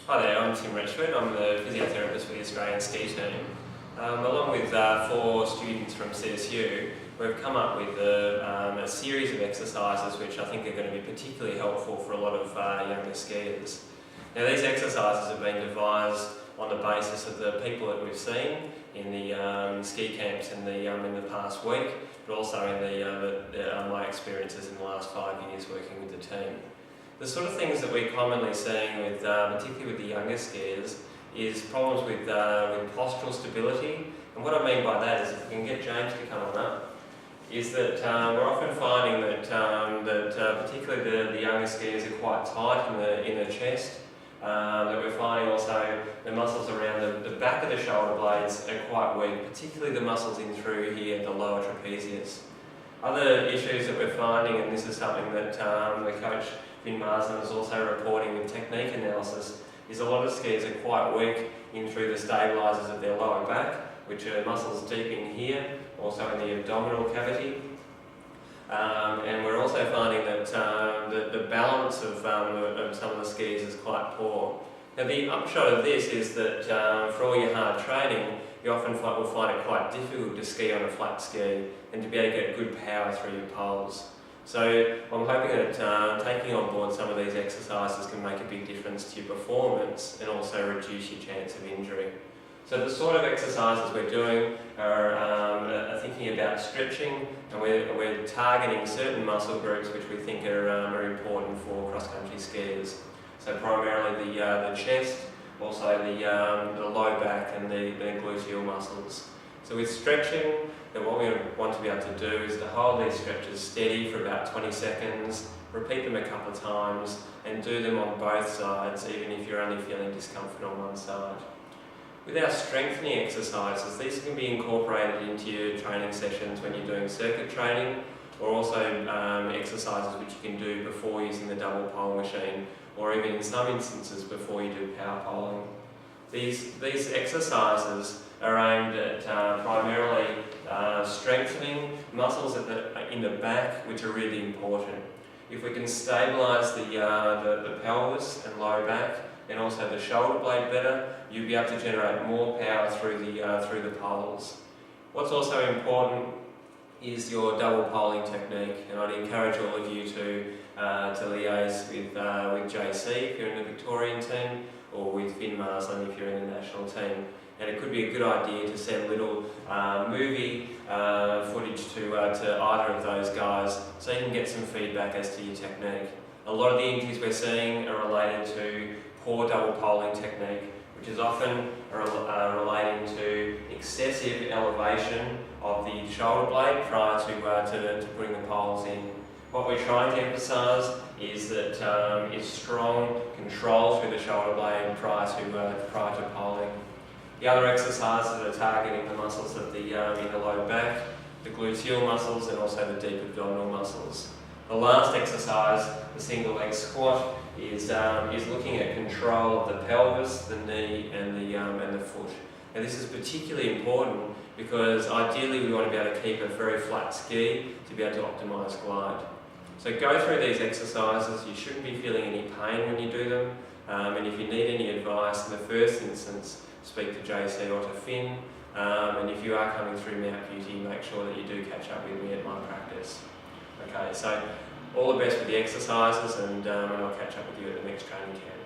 Hi there, I'm Tim Retchford. I'm the physiotherapist for the Australian ski team. Along with 4 students from CSU, we've come up with a series of exercises which I think are going to be particularly helpful for a lot of younger skiers. Now, these exercises have been devised on the basis of the people that we've seen in the ski camps in the past week, but also in my experiences in the last 5 years working with the team. The sort of things that we're commonly seeing, particularly with the younger skiers, is problems with postural stability. And what I mean by that is, if we can get James to come on up, is that we're often finding that particularly the younger skiers are quite tight in the chest. That we're finding also the muscles around the back of the shoulder blades are quite weak, particularly the muscles in through here, the lower trapezius. Other issues that we're finding, and this is something that the coach Finn Marsden is also reporting with technique analysis, is a lot of skiers are quite weak in through the stabilisers of their lower back, which are muscles deep in here, also in the abdominal cavity. And we're also finding that the balance of some of the skiers is quite poor. Now, the upshot of this is that for all your hard training, you often will find it quite difficult to ski on a flat ski and to be able to get good power through your poles. So I'm hoping that taking on board some of these exercises can make a big difference to your performance and also reduce your chance of injury. So the sort of exercises we're doing are thinking about stretching, and we're targeting certain muscle groups which we think are important for cross-country skiers. So primarily the chest, also the low back and the gluteal muscles. So with stretching, then what we want to be able to do is to hold these stretches steady for about 20 seconds, repeat them a couple of times, and do them on both sides, even if you're only feeling discomfort on one side. With our strengthening exercises, these can be incorporated into your training sessions when you're doing circuit training, or also exercises which you can do before using the double pole machine, or even in some instances before you do power poling. These exercises are aimed at primarily strengthening muscles in the back, which are really important. If we can stabilise the pelvis and low back, and also the shoulder blade better, you'll be able to generate more power through the poles. What's also important is your double poling technique, and I'd encourage all of you to liaise with JC if you're in the Victorian team, or with Finn Marsden if you're in the national team. And it could be a good idea to send little movie footage to either of those guys so you can get some feedback as to your technique. A lot of the injuries we're seeing are related to poor double poling technique, which is often relating to excessive elevation of the shoulder blade prior to putting the poles in. What we're trying to emphasise is that is strong control through the shoulder blade prior to poling. The other exercises are targeting the muscles of the in the low back, the gluteal muscles, and also the deep abdominal muscles. The last exercise, the single leg squat, is looking at control of the pelvis, the knee, and the foot. Now, this is particularly important because ideally we want to be able to keep a very flat ski to be able to optimise glide. So go through these exercises. You shouldn't be feeling any pain when you do them, and if you need any advice, in the first instance, speak to JC or to Finn, and if you are coming through Mount Beauty, make sure that you do catch up with me at my practice. Okay, so all the best with the exercises, and I'll catch up with you at the next training camp.